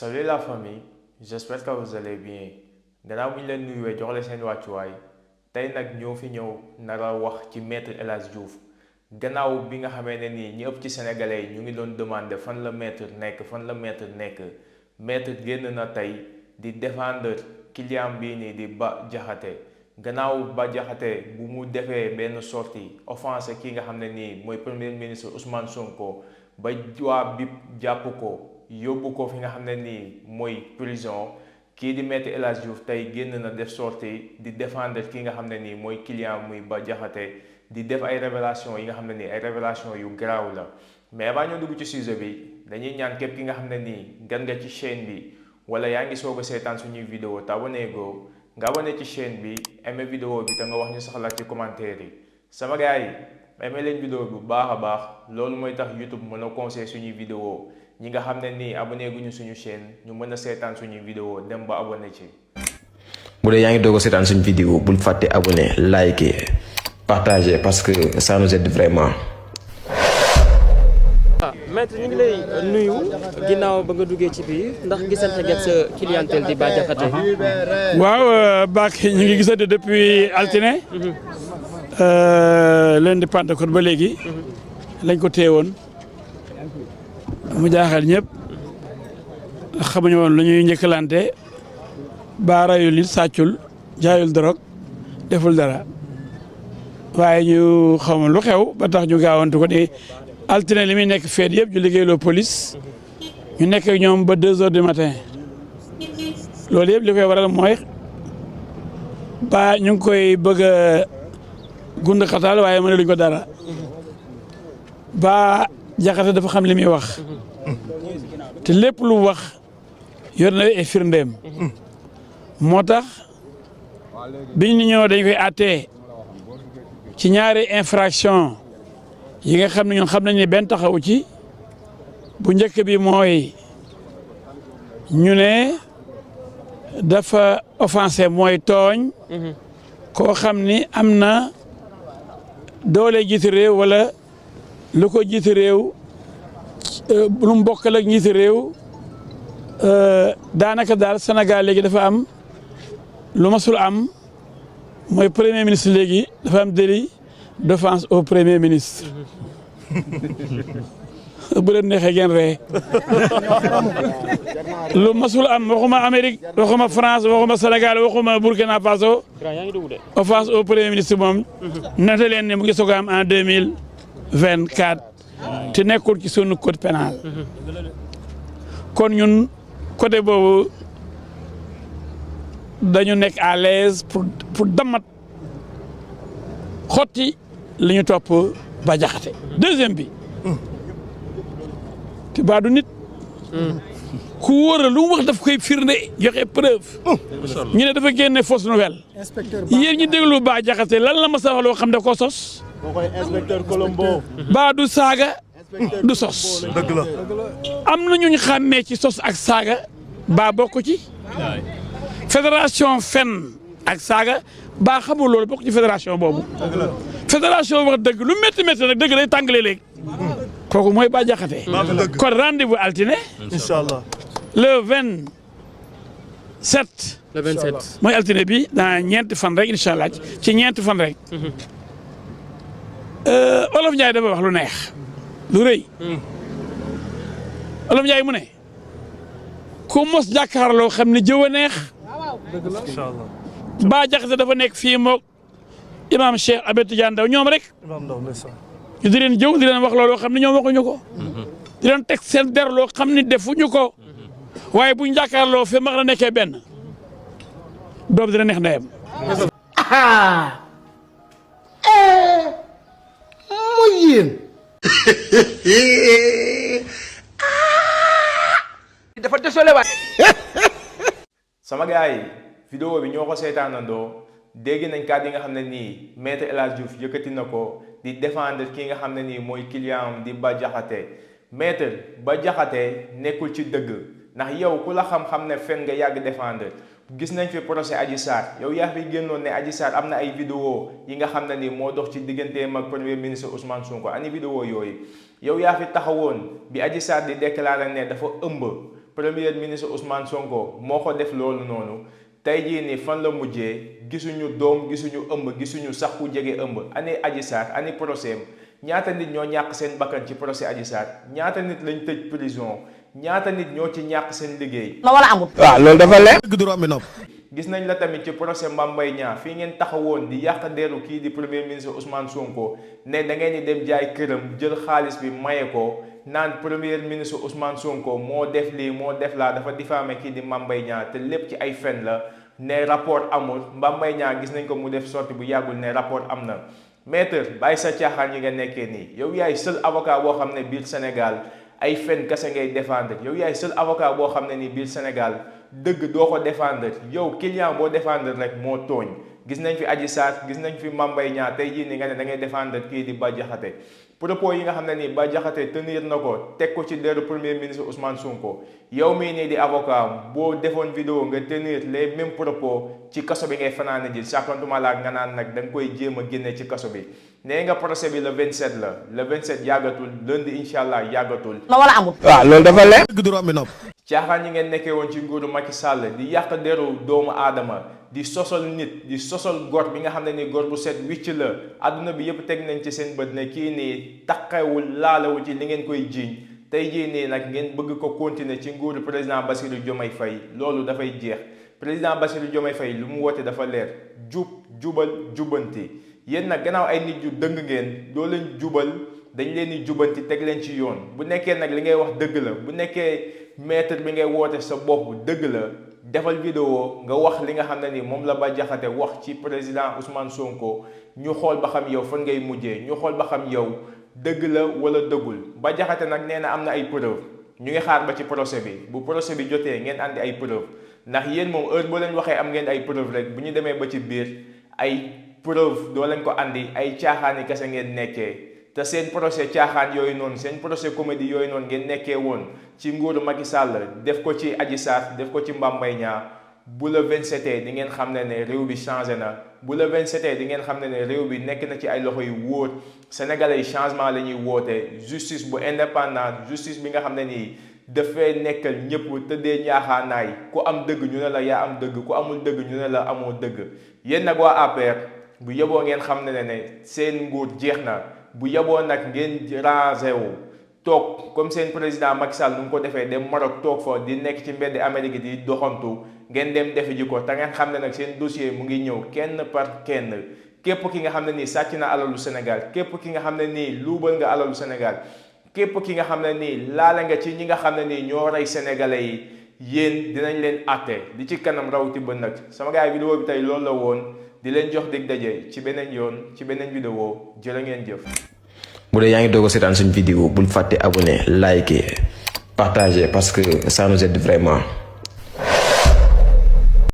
Salut la famille, j'espère que vous allez bien. Gannaaw bu ñu leen nuyuwee jox leen seen wàccuwaay tey nag ñoo fi ñëw nara wax ci maître El Hadji Diouf gannaaw bi nga xamee ne nii ñi ëpp ci sénégalais yi ñu ngi doon demander fan la maître nekk maître génn na tey di défendre client bii nii di Bah Diakhaté gannaaw Bah Diakhaté bu mu defee benn sortie offensé ki nga xam ne nii mooy premier ministre Ousmane Sonko ba waa BIP jàpp ko yóbbu ko fi nga xam ne nii mooy prison kii di maître El Hadji Diouf tey génn na def sortie di défendre ki nga xam ne nii mooy client muy Bah Diakhaté di def ay révélation yi nga xam ne nii ay révélation yu garaaw la mais avant ñoo dugg ci sujet bi dañuy ñaan képp ki nga xam ne nii gan nga ci chaîne bi wala yaa ngi soog a seetaan suñuy vidéo te abonné go nga abonné ci chaîne bi aimé vidéo bi te nga wax ñu saxla ci commentaire yi sama gars yi aimé leen vidéo bi bu baax a baax loolu mooy tax YouTube mën a conseiller suñuy vidéo ñi nga xam ne nii abonné guñu suñu chaîne ñu mën a seetaan suñuy vidéo dem ba abonné ci. bu dee yaa ngi doog a seetaan suñu vidéo bul fàtte abonné liker partager parce que ça nous aide vraiment. maître ñu ngi lay nuyu ginnaaw ba nga duggee ci biir ndax gisante ngeen sa clientèle di Bah Diakhaté. waaw Bakk ñu ngi gisante depuis altine. lundi Pentecôte ba léegi. lañ ko téye woon mu jaaxal ñëpp xamuñu woon lu ñuy njëkkalante Bah rayul nit sàccul jaayul dorog deful dara waaye ñu xaw lu xew ba tax ñu gaawantu ko ni altine li muy nekk feet yëpp ñu liggéeyloo police ñu nekk ak ñoom ba 2 heures du matin loolu yëpp li koy waral mooy Bah ñu ngi koy bëgg a gund xatal waaye mënaluñ ko dara Bah Diakhaté dafa xam li muy wax te lépp lu wax yor na ay firndeem moo tax biñ ni ñëw dañ koy àttee ci ñaari infraction yi nga xam ne ñun xam nañ ne benn taxawu ci bu njëkk bi mooy ñu ne dafa offensé mooy tooñ koo xam ni am na doole jiitu réew wala lu ko jiitu réew lu mu bokkal ak jiitu réew daanaka daal Sénégal léegi dafa am lu masul am mooy premier ministre léegi dafa am délit d'offense au premier ministre bu leen neexee ngeen ree lu masul am waxuma Amérique waxuma France waxuma Sénégal waxuma Burkina Faso offense au premier ministre moom nata leen ne mu ngi soog a am en 2024 te nekkul ci sunu code pénal kon ñun côté boobu dañu nekk à l'aise pour damat xotti li ñu topp Bah Diakhaté deuxième bi te Bah du nit ku wóor lu mu wax daf koy firnde joxe preuve ñu ne dafa génne fausse nouvelle yéen ñi déglu Bah Diakhaté lan la ma sa wax loo xam ne ko sos inspecteur Colombo Bah du saaga du sos dëgg la am na ñu xàmmee ci sos ak saaga Bah bokk ci fédération fen ak saaga Bah xamul loolu bokk ci fédération boobu fédération wax dëgg lu métti métti nag dëgg day tàngalee léegi kooku mooy Bah Diakhaté kon rendez-vous altine inchallah le 27 le 27 mooy altine bi dans ñeenti fan rek incha allah ci ñeenti fan rek Olof Ndiaye dafa wax lu neex lu rëy Olof Ndiaye mu ne ku mos jàkkaarloo xam ne jëw a neex inchallah Bah Diakhaté dafa nekk fii moog imam Cheikh Ahmed Tidiane Ndao ñoom rek imam Ndao ndeysaan ñu di leen jëw di leen wax looloo xam ne ñoom waxuñu ko di leen teg seen der loo xam ne defuñu ko waaye buñ jàkkaarloo fi max na nekkee benn doom dina neex ndeyam muy yéen dafa désolé waay sama gars yi vidéo bi ñoo ko seetaanandoo dégg nañ kàddu yi nga xam ne nii maître El Hadji Diouf yëkkati na ko di défendre ki nga xam ne nii mooy client am di Bah Diakhaté maître Bah Diakhaté nekkul ci dëgg ndax yow ku la xam-xam ne fen nga yàgg défendre gis nañ fi procès Adji Sarr yow yaa fi génnoon ne Adji Sarr am na ay vidéo yi nga xam ne nii moo dox ci digganteem ak premier ministre Ousmane Sonko ani vidéo yooyu yow yaa fi taxawoon bi Adji Sarr di déclaré ne dafa ëmb premier ministre Ousmane Sonko moo ko def loolu noonu tey jii nii fan la mujjee gisuñu doom gisuñu ëmb gisuñu sax ku jege ëmb ani Adji Sarr ani procès ñaata nit ñoo ñàkk seen bakkan ci procès Adji Sarr ñaata nit lañ tëj prison ñaata nit ñoo ci ñàkk seen liggéey. na wala amul. waaw loolu dafa leer. dëgg du romb nopp. gis nañ la tamit ci procès Mame Mbaye Niang fii ngeen taxawoon di yàq deru kii di premier ministre Ousmane Sonko ne da ngeen di dem jaay këram jël xaalis bi maye ko naan premier ministre Ousmane Sonko moo def lii moo def laa dafa diffamé kii di Mame Mbaye Niang te lépp ci ay fen la ne rapport amul Mame Mbaye Niang gis nañ ko mu def sortie bu yàggul ne rapport am na. maître bàyyi sa caaxaan yi nga nekkee nii yow yaay seul avocat boo xam ne biir Sénégal ay fen kese ngay défendre yow yaay seul avocat boo xam ne nii biir Sénégal dëgg doo ko défendre yow client boo défendre rek moo tooñ gis nañ fi Adji Sarr gis nañ fi Mame Mbaye Niang tey jii ni nga ne da ngay défendre kii di Bah Diakhaté propos yi nga xam ne nii Bah Diakhaté tenir na ko teg ko ci deru premier ministre Ousmane Sonko yow mii nii di avocat boo defoon vidéo nga tenir les mêmes propos ci kaso bi ngay fanaane ji sàkkantuma laa nga naan nag da nga koy jéem a génne ci kaso bi nee nga procès bi le 27 la le 27 yàggatul lundi incha allah yàggatul. na wala amul. waaw loolu dafa leer. dëgg du romb nopp. caaxaan yi ngeen nekkee woon ci nguuru Macky Sall di yàq deru doomu aadama di sosal nit di sosal gor bi nga xam ne ni gor bu set wicc la adduna bi yëpp teg nañ ci seen bët ne kii nii taqewul laalawul ci li ngeen koy jiiñ tey jii nii nag ngeen bëgg ko continuer ci nguuru président Bassirou Diomaye Faye loolu dafay jeex président Bassirou Diomaye Faye lu mu woote dafa leer jubal jubanti yéen nag gannaaw ay nit yu dëng ngeen doo leen jubal dañ leen di jubanti teg leen ci yoon bu nekkee nag li ngay wax dëgg la bu nekkee maître bi ngay woote sa bopp dëgg la defal vidéo nga wax li nga xam ne ni moom la Bah Diakhaté wax ci président Ousmane Sonko ñu xool ba xam yow fan ngay mujjee ñu xool ba xam yow dëgg la wala dëggul Bah Diakhaté nag nee na am na ay preuve ñu ngi xaar ba ci procès bi bu procès bi jotee ngeen andi ay preuve ndax yéen moom heure boo leen waxee am ngeen ay preuve rek bu ñu demee ba ci biir ay preuve doo leen ko andi ay caaxaani kese ngeen nekkee te seen procès caaxaan yooyu noonu seen procès comédie yooyu noonu ngeen nekkee woon ci nguuru Macky Sall def ko ci Adji Sarr def ko ci Mame Mbaye Niang bu le 27 di ngeen xam ne ne réew bi changé na bu le 27 di ngeen xam ne ne réew bi nekk na ci ay loxo yu wóor sénégalais yi changement la ñuy woote justice bu indépendant justice bi nga xam ne nii dafay nekkal ñëpp tëddee ñaaxaanaay ku am dëgg ñu ne la yaa am dëgg ku amul dëgg ñu ne la amoo dëgg yéen nag waa APR bu yeboo ngeen xam ne ne seen nguur jeex na bu yeboo nag ngeen rangé wu toog comme seen président Macky Sall nu mu ko defee dem Maroc toog fa di nekk ci mbedd Amérique di doxantu ngeen dem defe ji ko te ngeen xam ne nag seen dossier mu ngi ñëw kenn par kenn képp ki nga xam ne nii sàcc na alalu Sénégal képp ki nga xam ne nii luubal nga alalu Sénégal képp ki nga xam ne nii laale nga ci ñi nga xam ne nii ñoo rey sénégalais yi yéen dinañ leen àtte di ci kanam rawti ba nag sama gars yi vidéo bi tey loolu la woon di leen jox dig daje ci beneen yoon ci beneen vidéo jërë ngeen jëf. bu dee yaa ngi doog a seetaan suñu vidéo bul fàtte abonné liker partager parce que ça nous aide vraiment.